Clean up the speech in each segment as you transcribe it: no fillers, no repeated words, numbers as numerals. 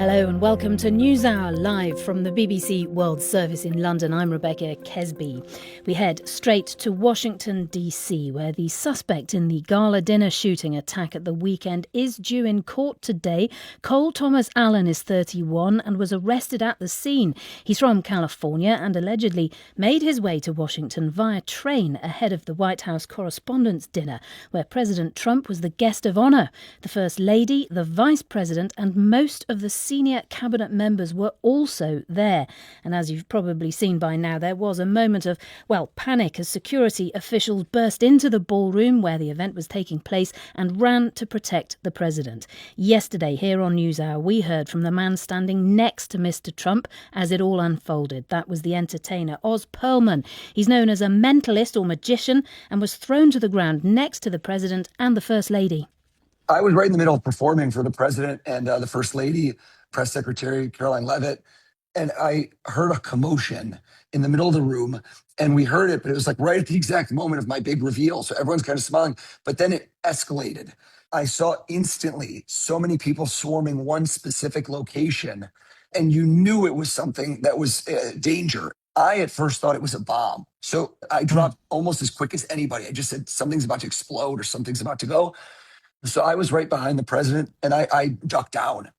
Hello and welcome to NewsHour live from the BBC World Service in London. I'm Rebecca Kesby. We head straight to Washington, D.C., where the suspect in the gala dinner shooting attack at the weekend is due in court today. Cole Thomas Allen is 31 and was arrested at the scene. He's from California and allegedly made his way to Washington via train ahead of the White House Correspondents' Dinner, where President Trump was the guest of honour. The First Lady, the Vice President and most of the senior cabinet members were also there. And as you've probably seen by now, there was a moment of, panic as security officials burst into the ballroom where the event was taking place and ran to protect the president. Yesterday, here on NewsHour, we heard from the man standing next to Mr. Trump as it all unfolded. That was the entertainer Oz Pearlman. He's known as a mentalist or magician and was thrown to the ground next to the president and the First Lady. I was right in the middle of performing for the president and the First Lady, Press Secretary Caroline Leavitt, and I heard a commotion in the middle of the room, and we heard it, but it was like right at the exact moment of my big reveal, so everyone's kind of smiling, but then it escalated. I saw instantly so many people swarming one specific location, and you knew it was something that was danger. I at first thought it was a bomb, so I dropped almost as quick as anybody. I just said something's about to explode or something's about to go. So I was right behind the president, and I ducked down.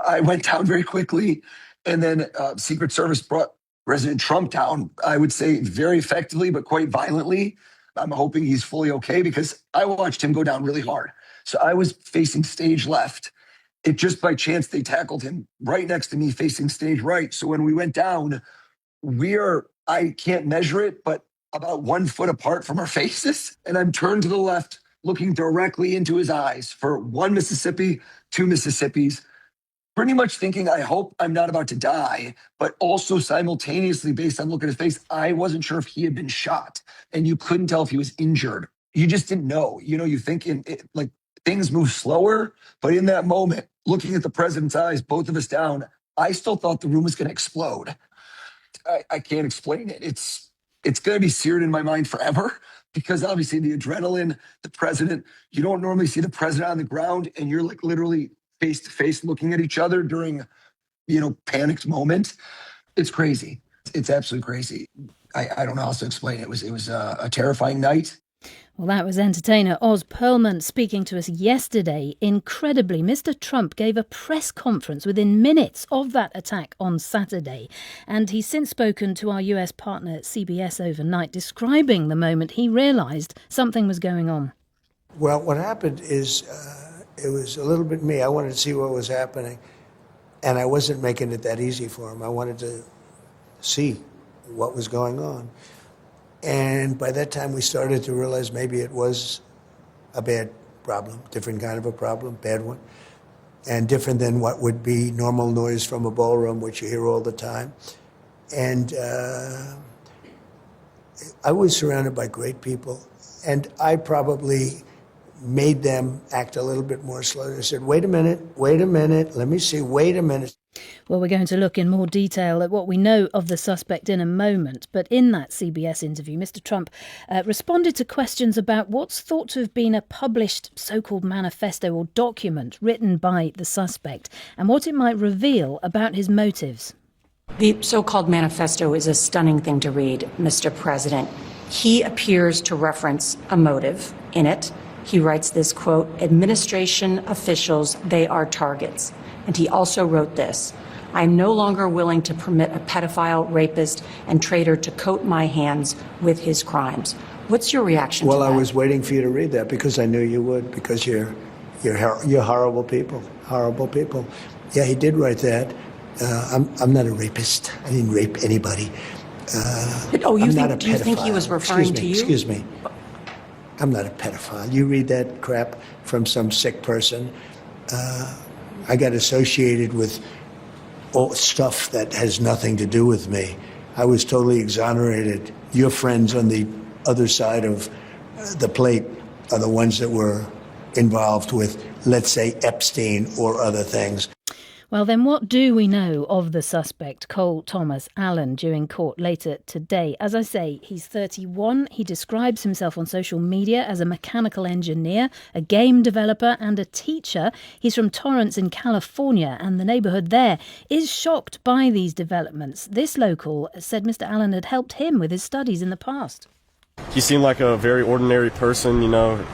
I went down very quickly, and then Secret Service brought President Trump down, I would say very effectively, but quite violently. I'm hoping he's fully okay because I watched him go down really hard. So I was facing stage left. It just by chance, they tackled him right next to me facing stage right. So when we went down, I can't measure it, but about 1 foot apart from our faces. And I'm turned to the left, looking directly into his eyes for one Mississippi, two Mississippis, pretty much thinking, I hope I'm not about to die, but also simultaneously, based on looking at his face, I wasn't sure if he had been shot, and you couldn't tell if he was injured. You just didn't know. You think like things move slower, but in that moment, looking at the president's eyes, both of us down, I still thought the room was going to explode. I can't explain it. It's going to be seared in my mind forever. Because obviously the adrenaline, the president, you don't normally see the president on the ground and you're like literally face to face looking at each other during, panicked moment. It's crazy. It's absolutely crazy. I don't know how else to explain it. It was a terrifying night. Well, that was entertainer Oz Pearlman speaking to us yesterday. Incredibly, Mr. Trump gave a press conference within minutes of that attack on Saturday. And he's since spoken to our US partner CBS overnight, describing the moment he realised something was going on. Well, what happened is it was a little bit me. I wanted to see what was happening. And I wasn't making it that easy for him. I wanted to see what was going on. And by that time, we started to realize maybe it was a bad problem, different kind of a problem, bad one, and different than what would be normal noise from a ballroom, which you hear all the time. And I was surrounded by great people, and I probably made them act a little bit more slowly. I said, wait a minute, let me see, wait a minute. Well, we're going to look in more detail at what we know of the suspect in a moment. But in that CBS interview, Mr. Trump responded to questions about what's thought to have been a published so-called manifesto or document written by the suspect and what it might reveal about his motives. The so-called manifesto is a stunning thing to read, Mr. President. He appears to reference a motive in it. He writes this, quote, administration officials, they are targets. And he also wrote this, I am no longer willing to permit a pedophile, rapist, and traitor to coat my hands with his crimes. What's your reaction to that? Well, I was waiting for you to read that because I knew you would, because you're horrible people, horrible people. Yeah, he did write that. I'm not a rapist. I didn't rape anybody. Do you think he was referring to you? Excuse me. I'm not a pedophile. You read that crap from some sick person. I got associated with all stuff that has nothing to do with me. I was totally exonerated. Your friends on the other side of the plate are the ones that were involved with, let's say, Epstein or other things. Well, then what do we know of the suspect, Cole Thomas Allen, due in court later today? As I say, he's 31. He describes himself on social media as a mechanical engineer, a game developer and a teacher. He's from Torrance in California, and the neighbourhood there is shocked by these developments. This local said Mr. Allen had helped him with his studies in the past. He seemed like a very ordinary person,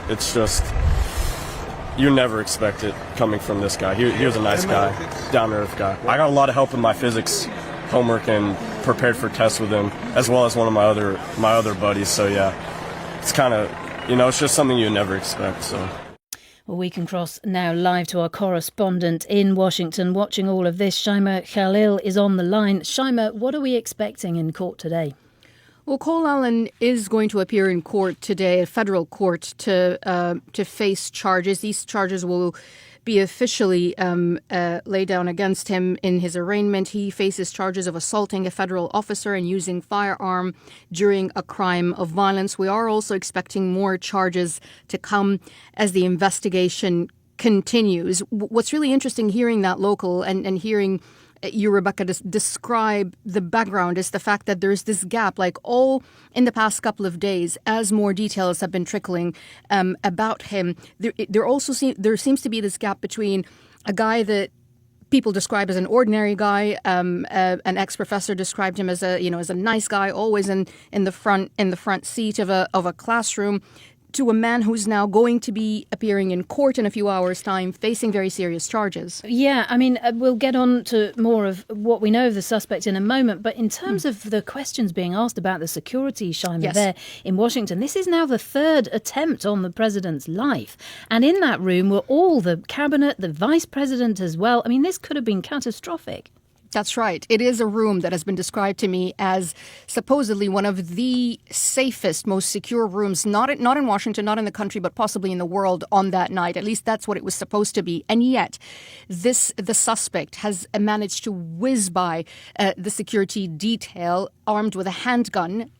it's just, you never expect it coming from this guy. He was a nice guy, down-to-earth guy. I got a lot of help with my physics homework and prepared for tests with him, as well as one of my other buddies. So yeah, it's kind of, it's just something you never expect. So. Well, we can cross now live to our correspondent in Washington watching all of this. Shaima Khalil is on the line. Shaima, what are we expecting in court today? Well, Cole Allen is going to appear in court today, a federal court, to face charges. These charges will be officially laid down against him in his arraignment. He faces charges of assaulting a federal officer and using firearm during a crime of violence. We are also expecting more charges to come as the investigation continues. What's really interesting hearing that local and hearing you, Rebecca, describe the background is the fact that there's this gap, like all in the past couple of days, as more details have been trickling about him. There seems to be this gap between a guy that people describe as an ordinary guy. An ex-professor described him as a nice guy, always in the front seat of a classroom, to a man who's now going to be appearing in court in a few hours' time, facing very serious charges. Yeah, I mean, we'll get on to more of what we know of the suspect in a moment. But in terms of the questions being asked about the security, Shaima, there in Washington, this is now the third attempt on the president's life. And in that room were all the cabinet, the vice president as well. I mean, this could have been catastrophic. That's right. It is a room that has been described to me as supposedly one of the safest, most secure rooms, not in Washington, not in the country, but possibly in the world on that night. At least that's what it was supposed to be. And yet, the suspect has managed to whiz by the security detail armed with a handgun,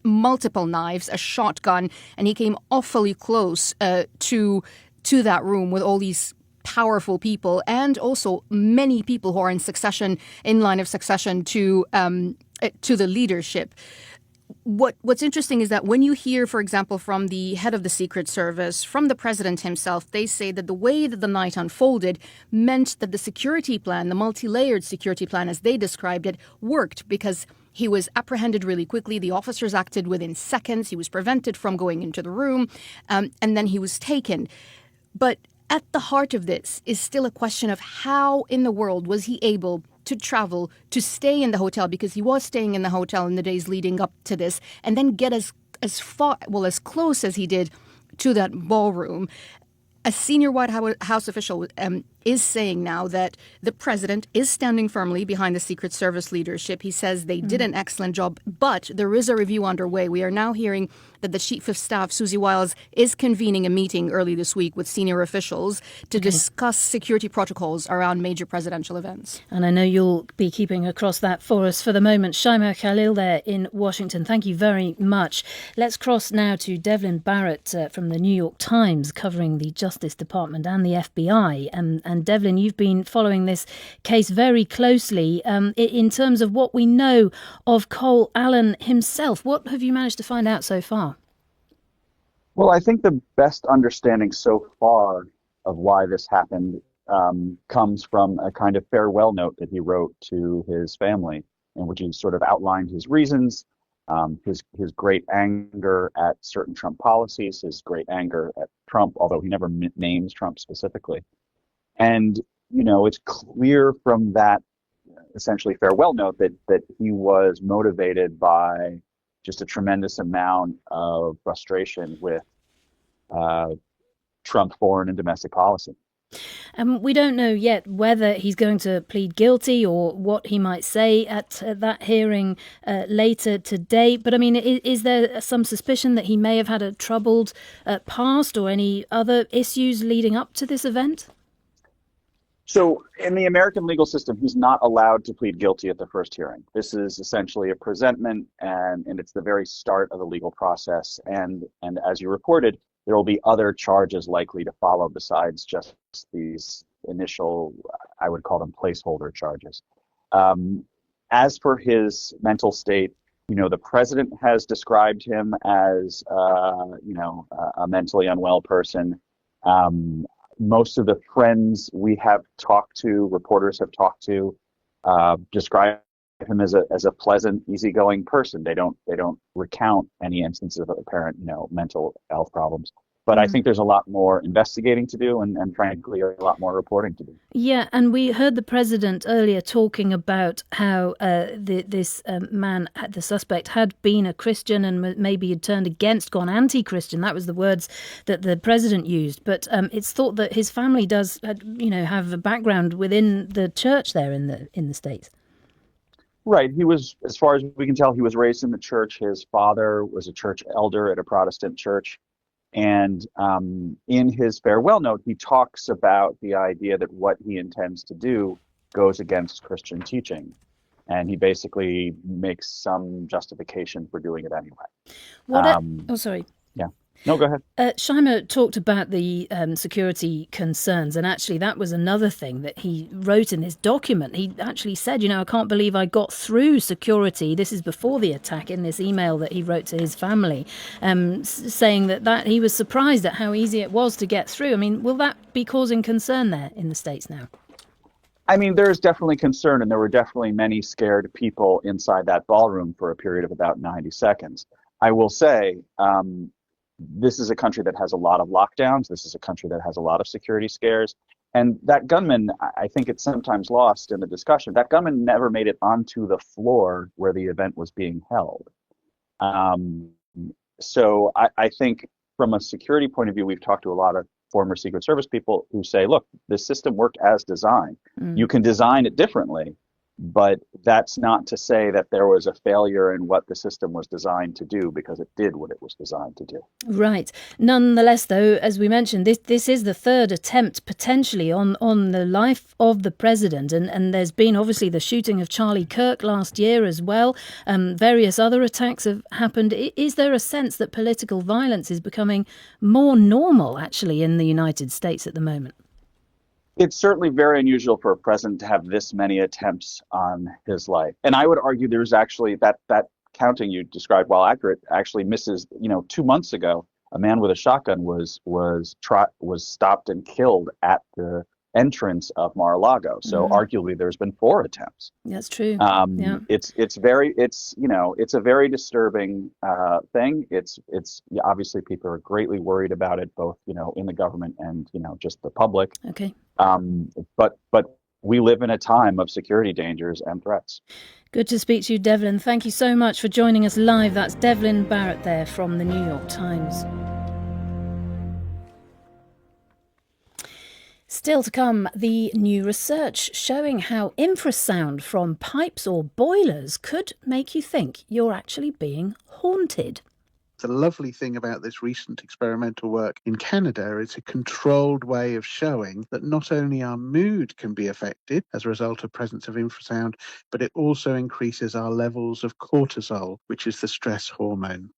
multiple knives, a shotgun, and he came awfully close to that room with all these powerful people and also many people who are in line of succession to the leadership. What's interesting is that when you hear, for example, from the head of the Secret Service, from the president himself, they say that the way that the night unfolded meant that the security plan, the multi-layered security plan, as they described it, worked because he was apprehended really quickly. The officers acted within seconds. He was prevented from going into the room, and then he was taken. But at the heart of this is still a question of how in the world was he able to travel, to stay in the hotel, because he was staying in the hotel in the days leading up to this, and then get as close as he did to that ballroom. A senior White House official is saying now that the president is standing firmly behind the Secret Service leadership. He says they did an excellent job, but there is a review underway. We are now hearing that the Chief of Staff, Susie Wiles, is convening a meeting early this week with senior officials to discuss security protocols around major presidential events. And I know you'll be keeping across that for us for the moment. Shaima Khalil there in Washington, thank you very much. Let's cross now to Devlin Barrett from the New York Times, covering the Justice Department and the FBI. And Devlin, you've been following this case very closely. In terms of what we know of Cole Allen himself, what have you managed to find out so far? Well, I think the best understanding so far of why this happened comes from a kind of farewell note that he wrote to his family, in which he sort of outlined his reasons, his great anger at certain Trump policies, his great anger at Trump, although he never names Trump specifically. And, it's clear from that essentially farewell note that he was motivated by just a tremendous amount of frustration with Trump foreign and domestic policy. We don't know yet whether he's going to plead guilty or what he might say at that hearing later today. But I mean, is there some suspicion that he may have had a troubled past or any other issues leading up to this event? So in the American legal system, he's not allowed to plead guilty at the first hearing. This is essentially a presentment, and it's the very start of the legal process. And as you reported, there will be other charges likely to follow besides just these initial, I would call them placeholder charges. As for his mental state, the president has described him as, a mentally unwell person. Most of the friends we have talked to, reporters have talked to, describe him as a pleasant, easygoing person. They don't recount any instances of apparent, mental health problems. But I think there's a lot more investigating to do and frankly, a lot more reporting to do. Yeah, and we heard the president earlier talking about how this man, the suspect, had been a Christian and maybe had turned against, gone anti-Christian. That was the words that the president used. But it's thought that his family does, have a background within the church there in the States. Right. He was, as far as we can tell, he was raised in the church. His father was a church elder at a Protestant church. And in his farewell note, he talks about the idea that what he intends to do goes against Christian teaching. And he basically makes some justification for doing it anyway. Sorry. Yeah. No, go ahead. Shyma talked about the security concerns, and actually that was another thing that he wrote in his document. He actually said, I can't believe I got through security. This is before the attack, in this email that he wrote to his family, saying that he was surprised at how easy it was to get through. I mean, will that be causing concern there in the States now? I mean, there's definitely concern, and there were definitely many scared people inside that ballroom for a period of about 90 seconds. I will say, this is a country that has a lot of lockdowns. This is a country that has a lot of security scares. And that gunman, I think it's sometimes lost in the discussion, that gunman never made it onto the floor where the event was being held. So I think from a security point of view, we've talked to a lot of former Secret Service people who say, look, this system worked as designed. You can design it differently, but that's not to say that there was a failure in what the system was designed to do, because it did what it was designed to do. Right. Nonetheless, though, as we mentioned, this is the third attempt potentially on the life of the president. And there's been obviously the shooting of Charlie Kirk last year as well. Various other attacks have happened. Is there a sense that political violence is becoming more normal, actually, in the United States at the moment? It's certainly very unusual for a president to have this many attempts on his life. And I would argue there's actually that counting you described, while accurate, actually misses. 2 months ago, a man with a shotgun was stopped and killed at the entrance of Mar-a-Lago. So arguably there's been 4 attempts. That's true. Yeah. It's a very disturbing thing. It's obviously people are greatly worried about it, both, in the government and, just the public. Okay. But we live in a time of security dangers and threats. Good to speak to you, Devlin. Thank you so much for joining us live. That's Devlin Barrett there from the New York Times. Still to come, the new research showing how infrasound from pipes or boilers could make you think you're actually being haunted. The lovely thing about this recent experimental work in Canada, it's a controlled way of showing that not only our mood can be affected as a result of presence of infrasound, but it also increases our levels of cortisol, which is the stress hormone.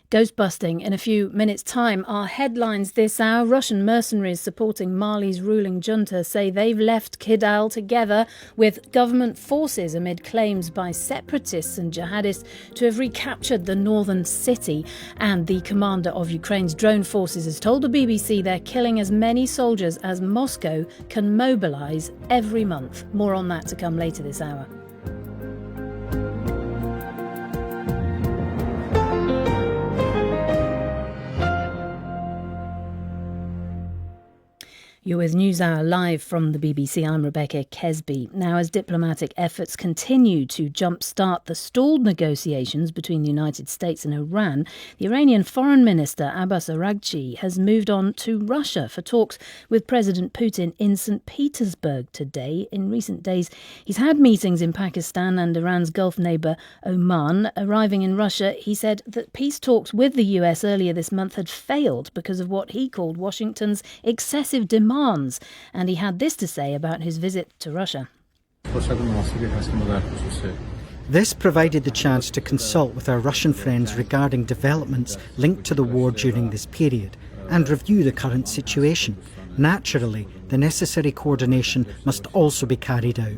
Ghostbusting in a few minutes' time. Our headlines this hour: Russian mercenaries supporting Mali's ruling junta say they've left Kidal together with government forces amid claims by separatists and jihadists to have recaptured the northern city. And the commander of Ukraine's drone forces has told the BBC they're killing as many soldiers as Moscow can mobilise every month. More on that to come later this hour. You're with NewsHour live from the BBC. I'm Rebecca Kesby. Now, as diplomatic efforts continue to jumpstart the stalled negotiations between the United States and Iran, the Iranian Foreign Minister Abbas Araghchi has moved on to Russia for talks with President Putin in St. Petersburg today. In recent days, he's had meetings in Pakistan and Iran's Gulf neighbour Oman. Arriving in Russia, he said that peace talks with the US earlier this month had failed because of what he called Washington's excessive demands. And he had this to say about his visit to Russia. This provided the chance to consult with our Russian friends regarding developments linked to the war during this period and review the current situation. Naturally, the necessary coordination must also be carried out.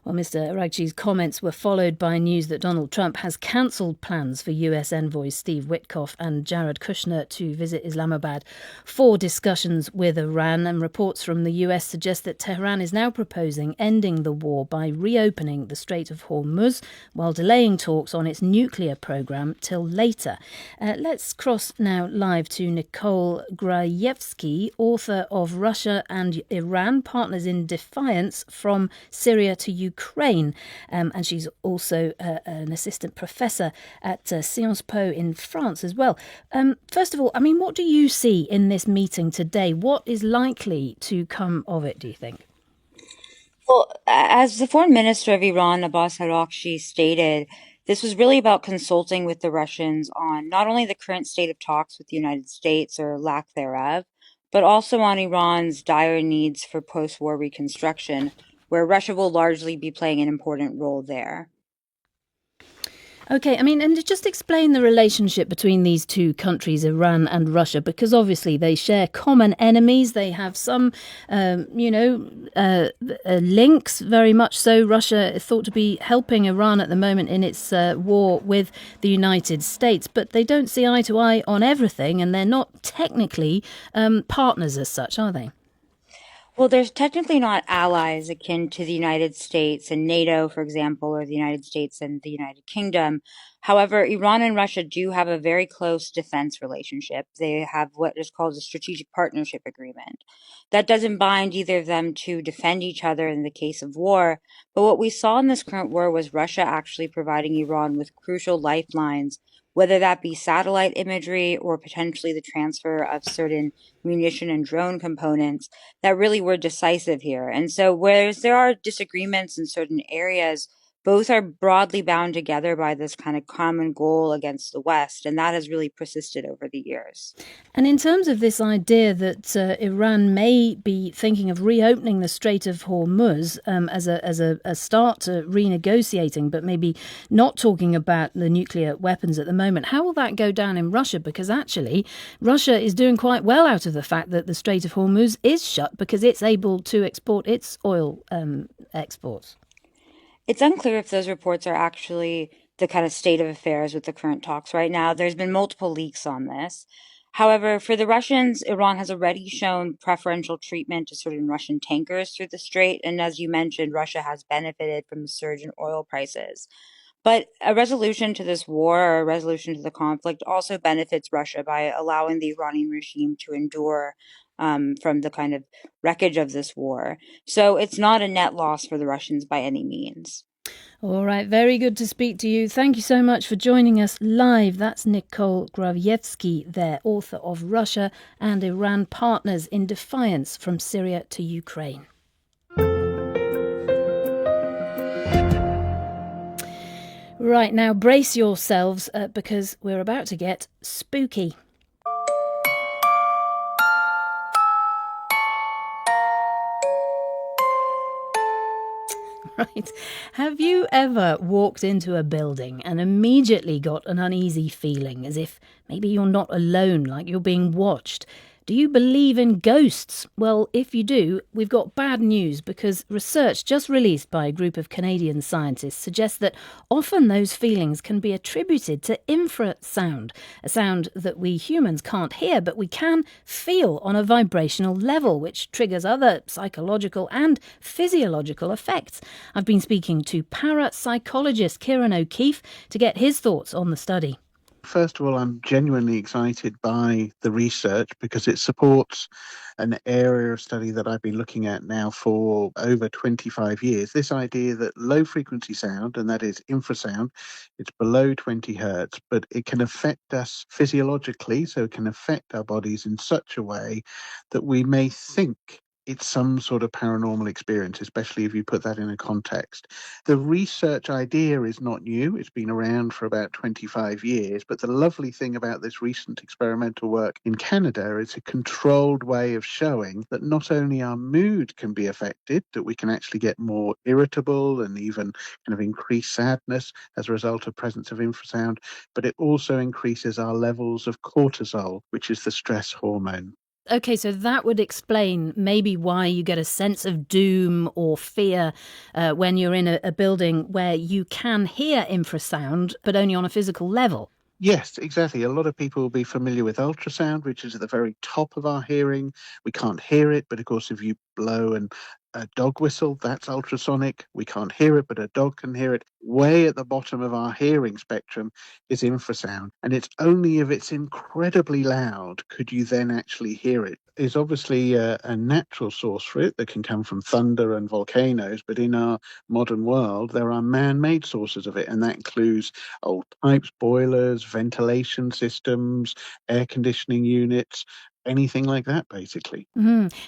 Well, Mr. Araghchi's comments were followed by news that Donald Trump has cancelled plans for US envoys Steve Witkoff and Jared Kushner to visit Islamabad for discussions with Iran. And reports from the US suggest that Tehran is now proposing ending the war by reopening the Strait of Hormuz while delaying talks on its nuclear program till later. Let's cross now live to Nicole Grajewski, author of Russia and Iran, Partners in Defiance, From Syria to Ukraine, and she's also an assistant professor at Sciences Po in France as well. First of all, I mean, what do you see in this meeting today? What is likely to come of it, do you think? Well, as the foreign minister of Iran, Abbas Araghchi, stated, this was really about consulting with the Russians on not only the current state of talks with the United States or lack thereof, but also on Iran's dire needs for post-war reconstruction, where Russia will largely be playing an important role there. OK, I mean, and just explain the relationship between these two countries, Iran and Russia, because obviously they share common enemies. They have some, links, very much so. Russia is thought to be helping Iran at the moment in its war with the United States, but they don't see eye to eye on everything, and they're not technically partners as such, are they? Well, there's technically not allies akin to the United States and NATO, for example, or the United States and the United Kingdom. However, Iran and Russia do have a very close defense relationship. They have what is called a strategic partnership agreement. That doesn't bind either of them to defend each other in the case of war. But what we saw in this current war was Russia actually providing Iran with crucial lifelines, whether that be satellite imagery or potentially the transfer of certain munition and drone components that really were decisive here. And so whereas there are disagreements in certain areas, both are broadly bound together by this kind of common goal against the West, and that has really persisted over the years. And in terms of this idea that Iran may be thinking of reopening the Strait of Hormuz as a start to renegotiating, but maybe not talking about the nuclear weapons at the moment, how will that go down in Russia? Because actually, Russia is doing quite well out of the fact that the Strait of Hormuz is shut because it's able to export its oil exports. It's unclear if those reports are actually the kind of state of affairs with the current talks right now. There's been multiple leaks on this. However, for the Russians, Iran has already shown preferential treatment to certain Russian tankers through the strait. And as you mentioned, Russia has benefited from the surge in oil prices. But a resolution to this war or a resolution to the conflict also benefits Russia by allowing the Iranian regime to endure from the kind of wreckage of this war. So it's not a net loss for the Russians by any means. All right, very good to speak to you. Thank you so much for joining us live. That's Nicole Grajewski there, author of Russia and Iran, Partners in Defiance, From Syria to Ukraine. Right, now brace yourselves because we're about to get spooky. Right. Have you ever walked into a building and immediately got an uneasy feeling, as if maybe you're not alone, like you're being watched? Do you believe in ghosts? Well, if you do, we've got bad news, because research just released by a group of Canadian scientists suggests that often those feelings can be attributed to infrasound, a sound that we humans can't hear, but we can feel on a vibrational level, which triggers other psychological and physiological effects. I've been speaking to parapsychologist Kieran O'Keefe to get his thoughts on the study. First of all, I'm genuinely excited by the research because it supports an area of study that I've been looking at now for over 25 years. This idea that low frequency sound, and that is infrasound, it's below 20 hertz, but it can affect us physiologically, so it can affect our bodies in such a way that we may think it's some sort of paranormal experience, especially if you put that in a context. The research idea is not new. It's been around for about 25 years. But the lovely thing about this recent experimental work in Canada is a controlled way of showing that not only our mood can be affected, that we can actually get more irritable and even kind of increase sadness as a result of presence of infrasound, but it also increases our levels of cortisol, which is the stress hormone. Okay, so that would explain maybe why you get a sense of doom or fear when you're in a building where you can hear infrasound, but only on a physical level. Yes, exactly. A lot of people will be familiar with ultrasound, which is at the very top of our hearing. We can't hear it, but of course, if you blow a dog whistle, that's ultrasonic. We can't hear it, but a dog can hear it. Way at the bottom of our hearing spectrum is infrasound. And it's only if it's incredibly loud could you then actually hear it. There's obviously a natural source for it that can come from thunder and volcanoes, but in our modern world, there are man-made sources of it, and that includes old pipes, boilers, ventilation systems, air conditioning units, anything like that, basically.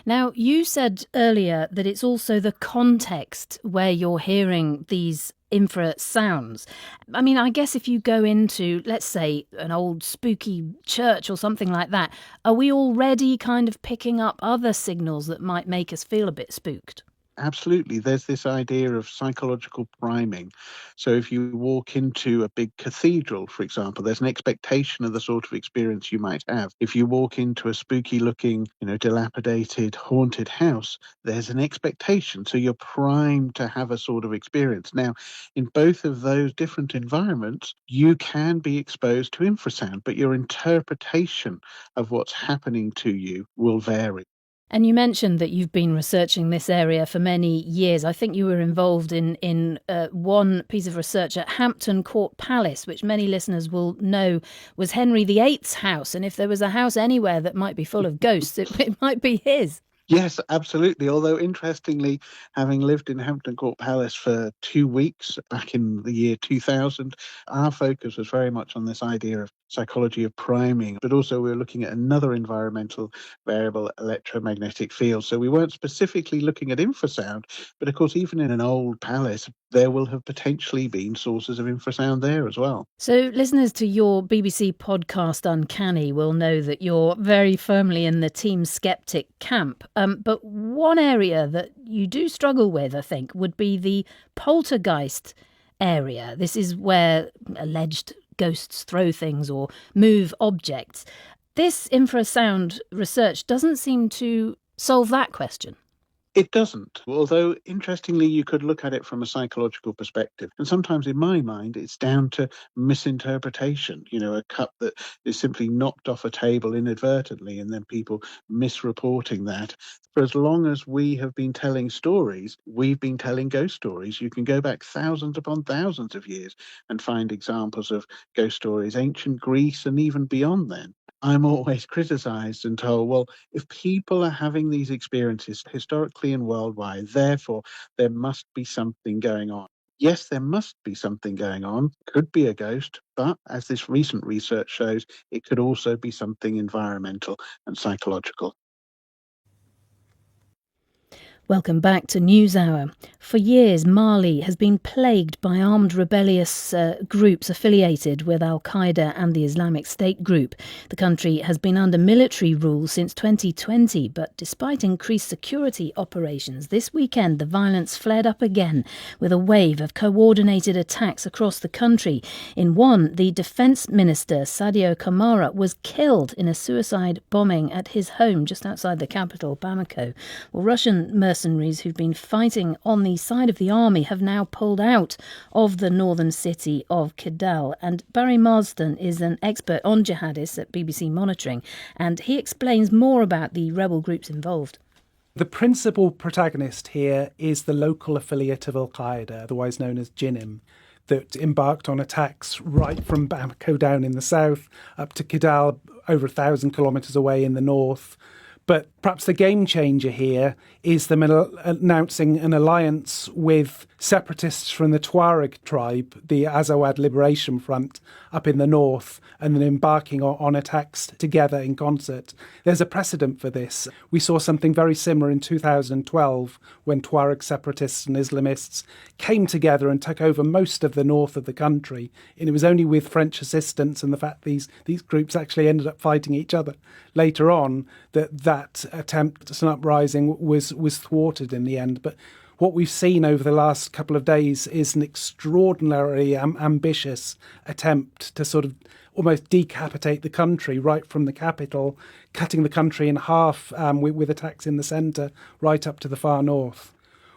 Now, you said earlier that it's also the context where you're hearing these infrasounds. I mean, I guess if you go into, let's say, an old spooky church or something like that, are we already kind of picking up other signals that might make us feel a bit spooked? Absolutely. There's this idea of psychological priming. So if you walk into a big cathedral, for example, there's an expectation of the sort of experience you might have. If you walk into a spooky looking, dilapidated, haunted house, there's an expectation. So you're primed to have a sort of experience. Now, in both of those different environments, you can be exposed to infrasound, but your interpretation of what's happening to you will vary. And you mentioned that you've been researching this area for many years. I think you were involved in one piece of research at Hampton Court Palace, which many listeners will know was Henry VIII's house. And if there was a house anywhere that might be full of ghosts, it might be his. Yes, absolutely. Although, interestingly, having lived in Hampton Court Palace for 2 weeks back in the year 2000, our focus was very much on this idea of psychology of priming, but also we were looking at another environmental variable, electromagnetic field. So we weren't specifically looking at infrasound, but of course, even in an old palace, there will have potentially been sources of infrasound there as well. So listeners to your BBC podcast Uncanny will know that you're very firmly in the Team Skeptic camp. But one area that you do struggle with, I think, would be the poltergeist area. This is where alleged ghosts throw things or move objects. This infrasound research doesn't seem to solve that question. It doesn't, although interestingly you could look at it from a psychological perspective. And sometimes in my mind it's down to misinterpretation, a cup that is simply knocked off a table inadvertently and then people misreporting that. For as long as we have been telling stories, we've been telling ghost stories. You can go back thousands upon thousands of years and find examples of ghost stories, ancient Greece and even beyond then. I'm always criticized and told, well, if people are having these experiences historically and worldwide, therefore there must be something going on. Yes, there must be something going on. Could be a ghost, but as this recent research shows, it could also be something environmental and psychological. Welcome back to NewsHour. For years, Mali has been plagued by armed rebellious groups affiliated with Al-Qaeda and the Islamic State group. The country has been under military rule since 2020, but despite increased security operations, this weekend the violence flared up again with a wave of coordinated attacks across the country. In one, the Defence Minister, Sadio Kamara, was killed in a suicide bombing at his home just outside the capital, Bamako. Well, Russian mercenaries who've been fighting on the side of the army have now pulled out of the northern city of Kidal. And Barry Marsden is an expert on jihadists at BBC Monitoring, and he explains more about the rebel groups involved. The principal protagonist here is the local affiliate of Al-Qaeda, otherwise known as Jinim, that embarked on attacks right from Bamako down in the south up to Kidal, over 1,000 kilometres away in the north. But perhaps the game changer here is them announcing an alliance with separatists from the Tuareg tribe, the Azawad Liberation Front, up in the north, and then embarking on attacks together in concert. There's a precedent for this. We saw something very similar in 2012 when Tuareg separatists and Islamists came together and took over most of the north of the country. And it was only with French assistance and the fact these groups actually ended up fighting each other later on that attempt at an uprising was thwarted in the end. But what we've seen over the last couple of days is an extraordinarily ambitious attempt to sort of almost decapitate the country right from the capital, cutting the country in half with attacks in the centre right up to the far north.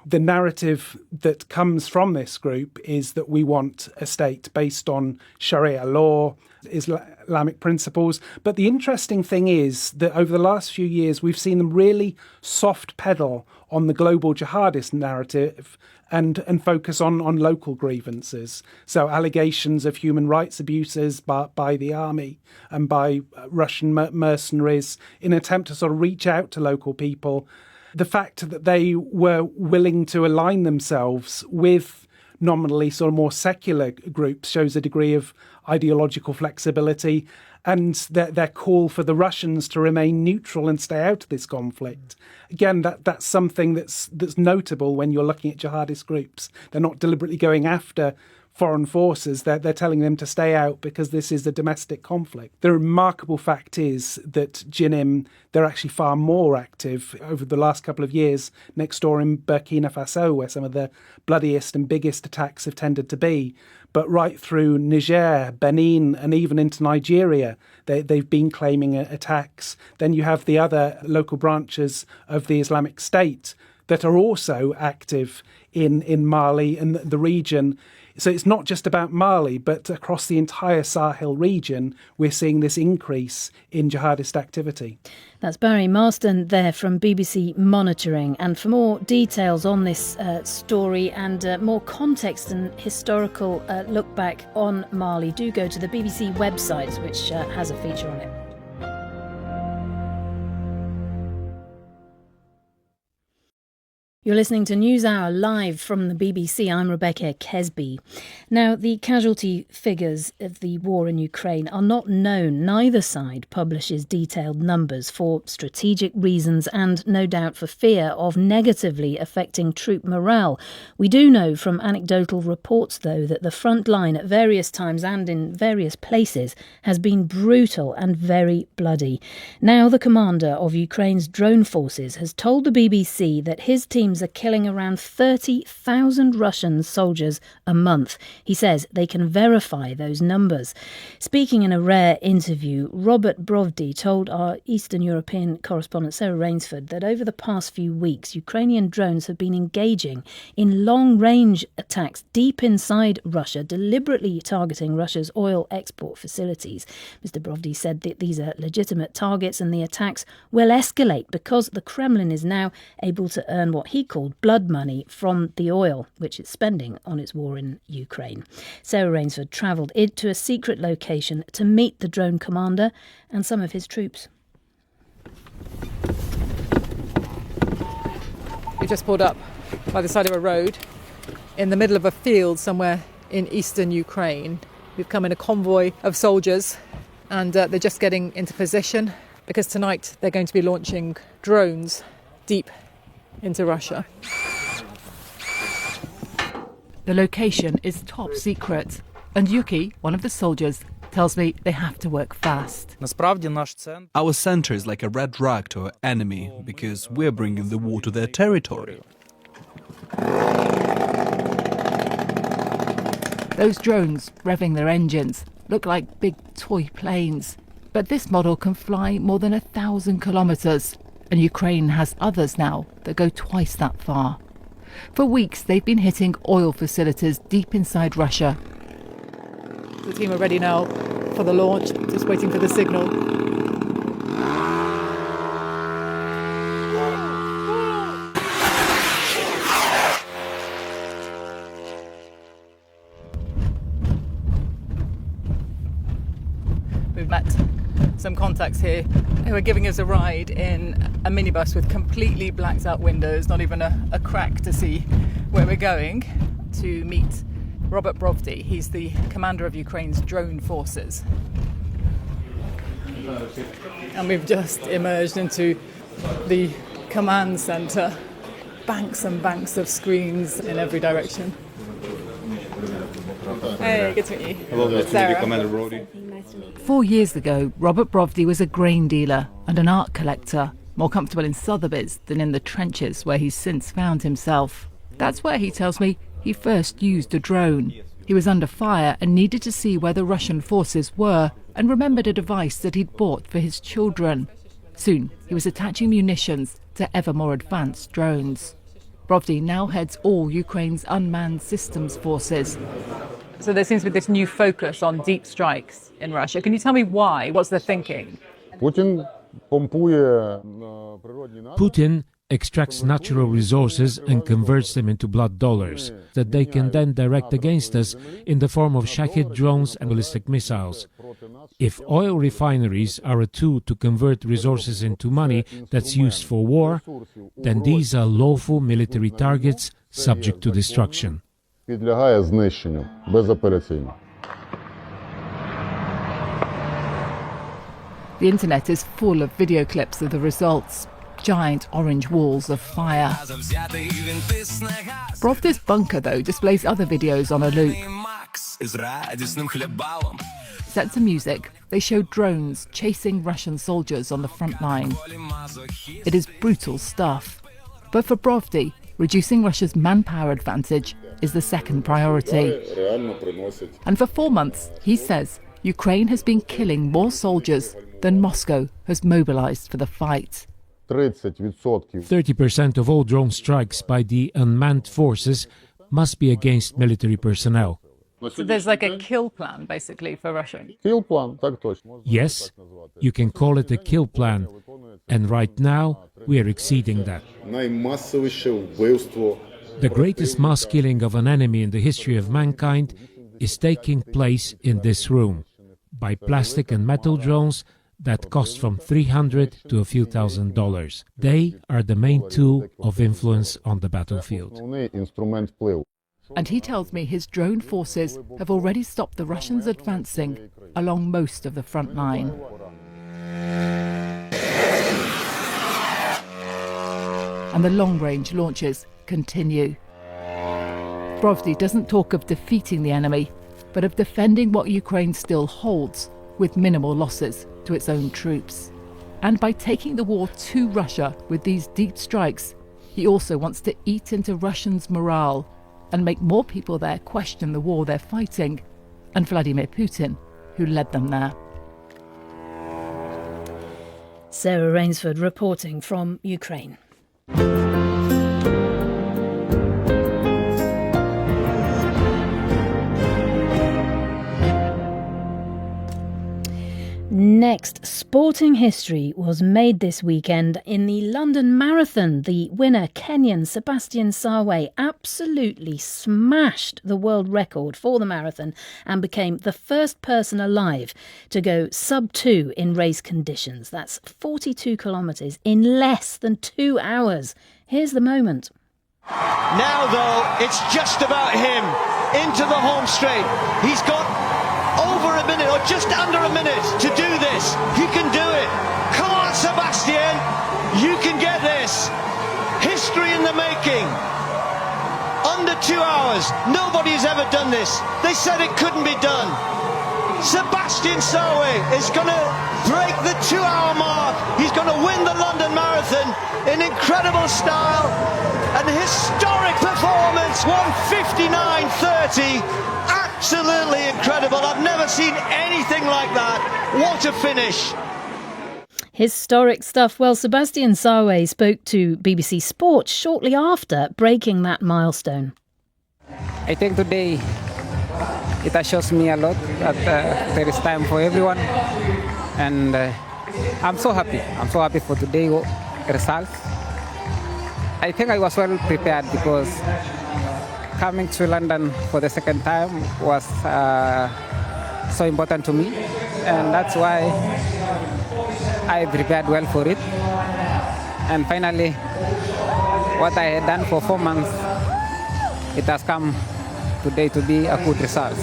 The narrative that comes from this group is that we want a state based on Sharia law, Islamic principles. But the interesting thing is that over the last few years, we've seen them really soft pedal on the global jihadist narrative and focus on local grievances. So allegations of human rights abuses by the army and by Russian mercenaries in an attempt to sort of reach out to local people. The fact that they were willing to align themselves with nominally sort of more secular groups shows a degree of ideological flexibility, and their call for the Russians to remain neutral and stay out of this conflict. Again, that's something that's notable when you're looking at jihadist groups. They're not deliberately going after foreign forces. They're telling them to stay out because this is a domestic conflict. The remarkable fact is that Jinim, they're actually far more active over the last couple of years next door in Burkina Faso, where some of the bloodiest and biggest attacks have tended to be. But right through Niger, Benin, and even into Nigeria, they've been claiming attacks. Then you have the other local branches of the Islamic State that are also active in Mali and the region. So it's not just about Mali, but across the entire Sahel region, we're seeing this increase in jihadist activity. That's Barry Marston there from BBC Monitoring. And for more details on this story and more context and historical look back on Mali, do go to the BBC website, which has a feature on it. You're listening to NewsHour live from the BBC. I'm Rebecca Kesby. Now, the casualty figures of the war in Ukraine are not known. Neither side publishes detailed numbers for strategic reasons and no doubt for fear of negatively affecting troop morale. We do know from anecdotal reports, though, that the front line at various times and in various places has been brutal and very bloody. Now, the commander of Ukraine's drone forces has told the BBC that his team are killing around 30,000 Russian soldiers a month. He says they can verify those numbers. Speaking in a rare interview, Robert Brovdy told our Eastern European correspondent Sarah Rainsford that over the past few weeks, Ukrainian drones have been engaging in long-range attacks deep inside Russia, deliberately targeting Russia's oil export facilities. Mr. Brovdy said that these are legitimate targets and the attacks will escalate because the Kremlin is now able to earn what he called blood money from the oil, which it's spending on its war in Ukraine. Sarah Rainsford travelled into a secret location to meet the drone commander and some of his troops. We just pulled up by the side of a road in the middle of a field somewhere in eastern Ukraine. We've come in a convoy of soldiers and they're just getting into position because tonight they're going to be launching drones deep into Russia. The location is top secret, and Yuki, one of the soldiers, tells me they have to work fast. Our center is like a red rag to our enemy because we're bringing the war to their territory. Those drones, revving their engines, look like big toy planes. But this model can fly more than 1,000 kilometres. And Ukraine has others now that go twice that far. For weeks, they've been hitting oil facilities deep inside Russia. The team are ready now for the launch, just waiting for the signal. We've met some contacts here who are giving us a ride in a minibus with completely blacked out windows, not even a crack to see where we're going, to meet Robert Brovdy. He's the commander of Ukraine's drone forces. And we've just emerged into the command centre. Banks and banks of screens in every direction. Hey, good to meet you. Hello, Sarah. Commander Brovdy. 4 years ago, Robert Brovdy was a grain dealer and an art collector, more comfortable in Sotheby's than in the trenches where he's since found himself. That's where, he tells me, he first used a drone. He was under fire and needed to see where the Russian forces were, and remembered a device that he'd bought for his children. Soon, he was attaching munitions to ever more advanced drones. Brovdy now heads all Ukraine's unmanned systems forces. So there seems to be this new focus on deep strikes in Russia. Can you tell me why? What's the thinking? Putin extracts natural resources and converts them into blood dollars that they can then direct against us in the form of Shahed drones and ballistic missiles. If oil refineries are a tool to convert resources into money that's used for war, then these are lawful military targets subject to destruction. The internet is full of video clips of the results. Giant orange walls of fire. Brovdy's bunker, though, displays other videos on a loop. Set to music, they show drones chasing Russian soldiers on the front line. It is brutal stuff. But for Brovdy, reducing Russia's manpower advantage is the second priority. And for 4 months, he says, Ukraine has been killing more soldiers than Moscow has mobilized for the fight. 30% of all drone strikes by the unmanned forces must be against military personnel. So there's like a kill plan, basically, for Russia. Yes, you can call it a kill plan. And right now, we are exceeding that. The greatest mass killing of an enemy in the history of mankind is taking place in this room by plastic and metal drones that cost from $300 to a few $1,000s. They are the main tool of influence on the battlefield. And he tells me his drone forces have already stopped the Russians advancing along most of the front line. And the long-range launches continue. Brovdy doesn't talk of defeating the enemy, but of defending what Ukraine still holds with minimal losses to its own troops. And by taking the war to Russia with these deep strikes, he also wants to eat into Russians' morale and make more people there question the war they're fighting and Vladimir Putin, who led them there. Sarah Rainsford reporting from Ukraine. Next, sporting history was made this weekend in the London Marathon. The winner, Kenyan Sebastian Sawe, absolutely smashed the world record for the marathon and became the first person alive to go sub-2 in race conditions. That's 42 kilometres in less than 2 hours. Here's the moment. Now, though, it's just about him into the home straight. He's got over a minute or just under a minute to do this. He can do it. Come on, Sebastian. You can get this. History in the making. Under 2 hours. Nobody's ever done this. They said it couldn't be done. Sebastian Sawe is going to break the 2-hour mark. He's going to win the London Marathon in incredible style. An historic performance. 1:59.30. Absolutely incredible. I've never seen anything like that. What a finish. Historic stuff. Well, Sebastian Sawe spoke to BBC Sport shortly after breaking that milestone. I think today it assures me a lot that there is time for everyone. And I'm so happy. I'm so happy for today's results. I think I was well prepared because coming to London for the second time was so important to me, and that's why I prepared well for it. And finally, what I had done for 4 months, it has come today to be a good result.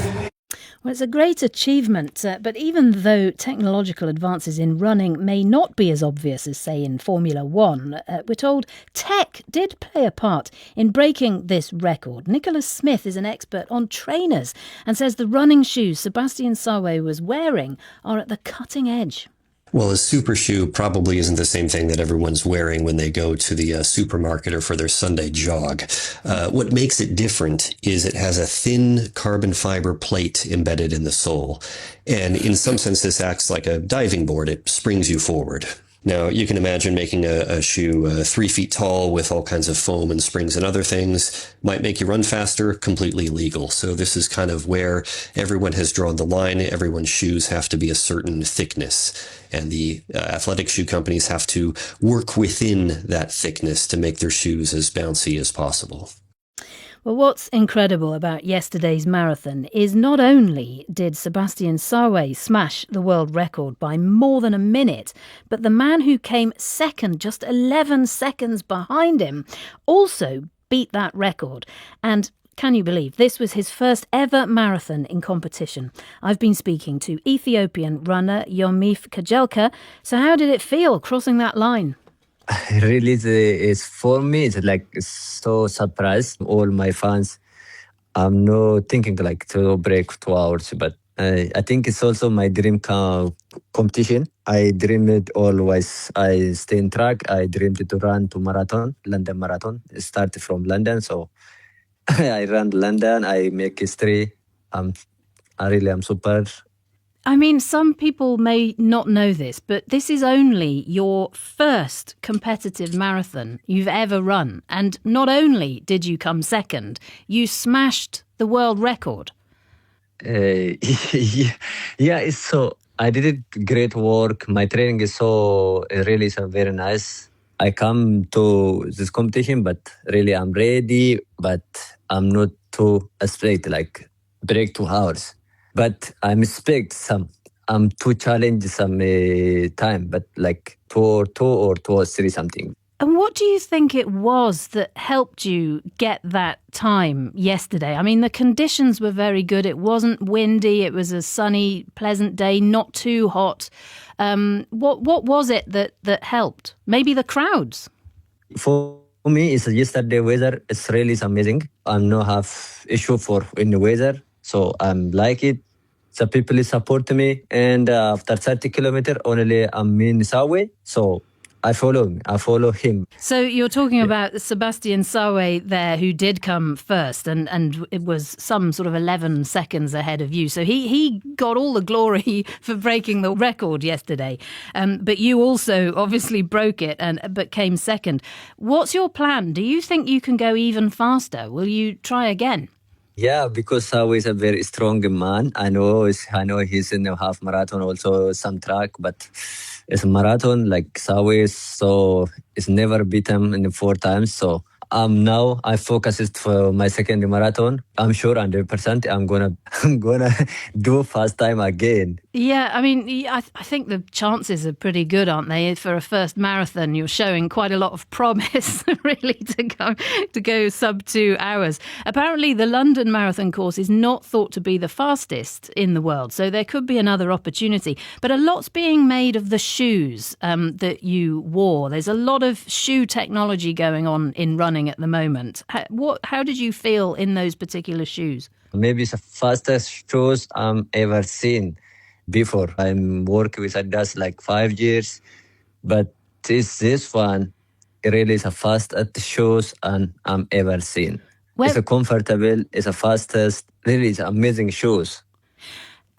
Well, it's a great achievement, but even though technological advances in running may not be as obvious as, say, in Formula One, we're told tech did play a part in breaking this record. Nicholas Smith is an expert on trainers and says the running shoes Sébastien Sawe was wearing are at the cutting edge. Well, a super shoe probably isn't the same thing that everyone's wearing when they go to the supermarket or for their Sunday jog. What makes it different is it has a thin carbon fiber plate embedded in the sole. And in some sense, this acts like a diving board. It springs you forward. Now, you can imagine making a shoe 3 feet tall with all kinds of foam and springs and other things might make you run faster, completely legal. So this is kind of where everyone has drawn the line. Everyone's shoes have to be a certain thickness. And the athletic shoe companies have to work within that thickness to make their shoes as bouncy as possible. Well, what's incredible about yesterday's marathon is not only did Sébastien Sawe smash the world record by more than a minute, but the man who came second, just 11 seconds behind him, also beat that record. And can you believe this was his first ever marathon in competition? I've been speaking to Ethiopian runner Yomif Kajelka. So how did it feel crossing that line? Really, it's for me, it's like so surprised. All my fans, I'm not thinking like to break 2 hours, but I think it's also my dream competition. I dreamed it always. I stay in track. I dreamed to run to marathon, London Marathon. It started from London, so I ran London. I make history. I really am super. I mean, some people may not know this, but this is only your first competitive marathon you've ever run. And not only did you come second, you smashed the world record. Yeah, it's so. I did it great work. My training is so really so very nice. I come to this competition, but really I'm ready, but I'm not too straight, like break 2 hours. But I expect I'm too challenged some time, but like 2 or 3 something. And what do you think it was that helped you get that time yesterday? I mean, the conditions were very good. It wasn't windy. It was a sunny, pleasant day, not too hot. What was it that helped? Maybe the crowds? For me, it's yesterday weather. It's really amazing. I'm not have issue in the weather. So I'm like it. The people support me. And after 30 kilometers, only I'm in Sawe. So I follow him. So you're talking about Sébastien Sawe there, who did come first, and it was some sort of 11 seconds ahead of you. So he got all the glory for breaking the record yesterday. But you also obviously broke it, but came second. What's your plan? Do you think you can go even faster? Will you try again? Yeah, because Sawe is a very strong man. I know he's in a half marathon, also some track, but it's a marathon like Sawe, so it's never beaten in 4 times. So now I focus it for my second marathon. I'm sure 100% I'm gonna do fast time again. Yeah, I mean, I think the chances are pretty good, aren't they? For a first marathon, you're showing quite a lot of promise, really, to go sub 2 hours. Apparently, the London Marathon course is not thought to be the fastest in the world, so there could be another opportunity. But a lot's being made of the shoes that you wore. There's a lot of shoe technology going on in running at the moment. How did you feel in those particular shoes? Maybe it's the fastest shoes I've ever seen before. I'm working with Adidas like 5 years, but this one really is the fastest shoes I'm ever seen. It's a comfortable, it's the fastest, really it's amazing shoes.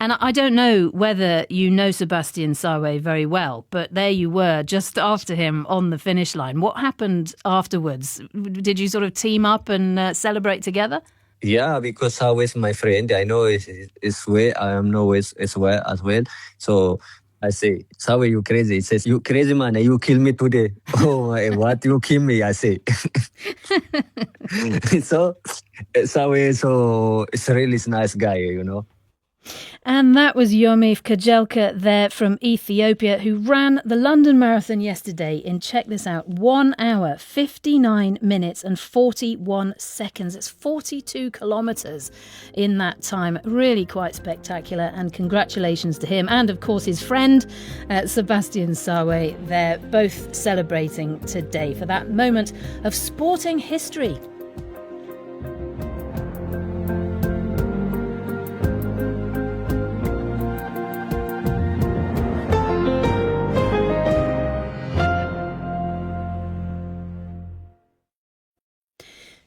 And I don't know whether you know Sébastien Sawe very well, but there you were just after him on the finish line. What happened afterwards? Did you sort of team up and celebrate together? Yeah, because Sawe is my friend. I know his way. I am know his way as well. So I say, Sawe, you crazy. He says, you crazy man, you kill me today. Oh, what? You kill me, I say. So Sawe, so it's a really nice guy, you know. And that was Yomif Kajelka there from Ethiopia, who ran the London Marathon yesterday in, check this out, 1 hour, 59 minutes and 41 seconds. It's 42 kilometres in that time. Really quite spectacular. And congratulations to him and, of course, his friend, Sebastian Sawe. They're both celebrating today for that moment of sporting history.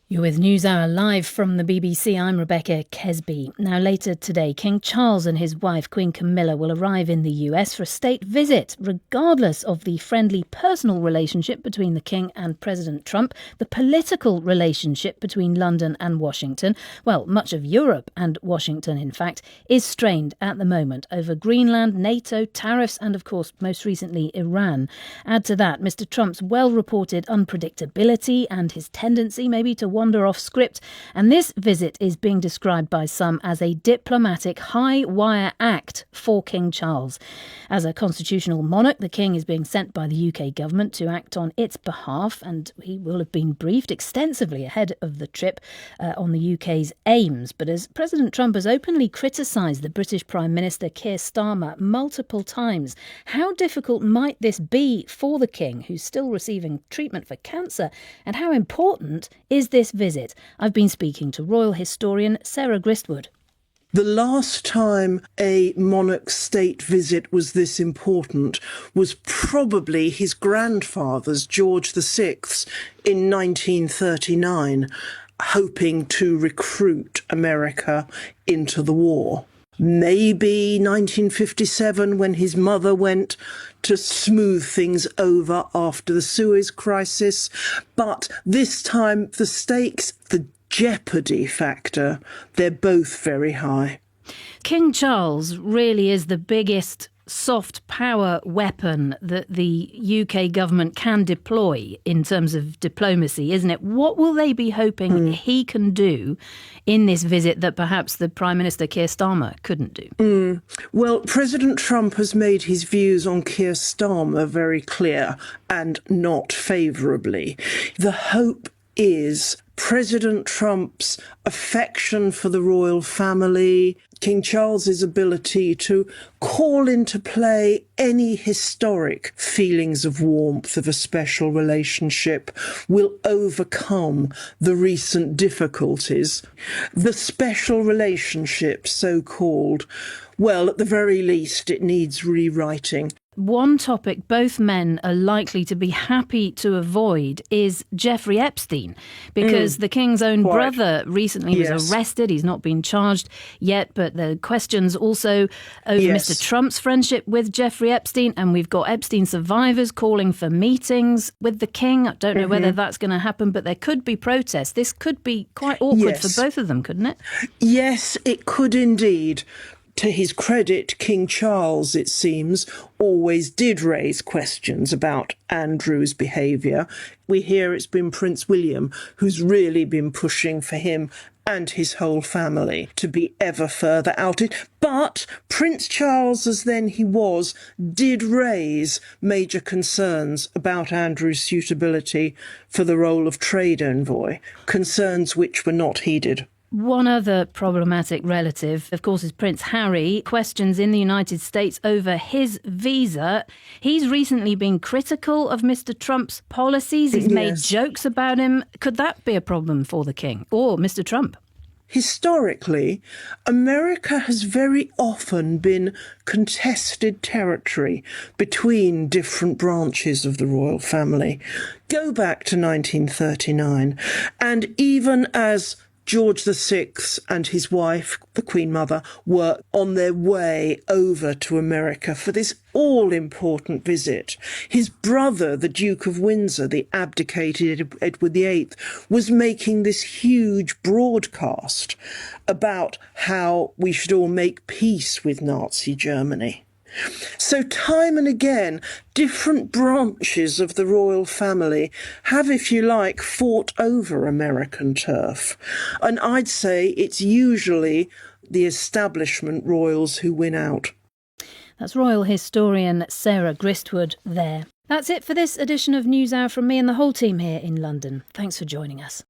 You're with NewsHour live from the BBC. I'm Rebecca Kesby. Now, later today, King Charles and his wife, Queen Camilla, will arrive in the US for a state visit. Regardless of the friendly personal relationship between the King and President Trump, the political relationship between London and Washington, well, much of Europe and Washington, in fact, is strained at the moment over Greenland, NATO, tariffs and, of course, most recently, Iran. Add to that Mr. Trump's well-reported unpredictability and his tendency maybe to wander off script, and this visit is being described by some as a diplomatic high-wire act for King Charles. As a constitutional monarch, the King is being sent by the UK government to act on its behalf, and he will have been briefed extensively ahead of the trip on the UK's aims. But as President Trump has openly criticised the British Prime Minister Keir Starmer multiple times, how difficult might this be for the King, who's still receiving treatment for cancer, and how important is this visit? I've been speaking to royal historian Sarah Gristwood. The last time a monarch's state visit was this important was probably his grandfather's, George VI's, in 1939, hoping to recruit America into the war. Maybe 1957, when his mother went to smooth things over after the Suez Crisis. But this time, the stakes, the jeopardy factor, they're both very high. King Charles really is the biggest soft power weapon that the UK government can deploy in terms of diplomacy, isn't it? What will they be hoping he can do in this visit that perhaps the Prime Minister Keir Starmer couldn't do? Well, President Trump has made his views on Keir Starmer very clear and not favourably. The hope is President Trump's affection for the royal family, King Charles's ability to call into play any historic feelings of warmth of a special relationship will overcome the recent difficulties. The special relationship, so-called, well, at the very least, it needs rewriting. One topic both men are likely to be happy to avoid is Jeffrey Epstein, because the King's own brother recently was arrested. He's not been charged yet, but the questions also over Mr. Trump's friendship with Jeffrey Epstein, and we've got Epstein survivors calling for meetings with the King. I don't know whether that's going to happen, but there could be protests. This could be quite awkward for both of them, couldn't it? Yes, it could indeed. To his credit, King Charles, it seems, always did raise questions about Andrew's behaviour. We hear it's been Prince William who's really been pushing for him and his whole family to be ever further outed. But Prince Charles, as then he was, did raise major concerns about Andrew's suitability for the role of trade envoy, concerns which were not heeded. One other problematic relative, of course, is Prince Harry. Questions in the United States over his visa. He's recently been critical of Mr. Trump's policies. He's made jokes about him. Could that be a problem for the King or Mr. Trump? Historically, America has very often been contested territory between different branches of the royal family. Go back to 1939, and even as George VI and his wife, the Queen Mother, were on their way over to America for this all-important visit, his brother, the Duke of Windsor, the abdicated Edward VIII, was making this huge broadcast about how we should all make peace with Nazi Germany. So time and again, different branches of the royal family have, if you like, fought over American turf. And I'd say it's usually the establishment royals who win out. That's royal historian Sarah Gristwood there. That's it for this edition of NewsHour from me and the whole team here in London. Thanks for joining us.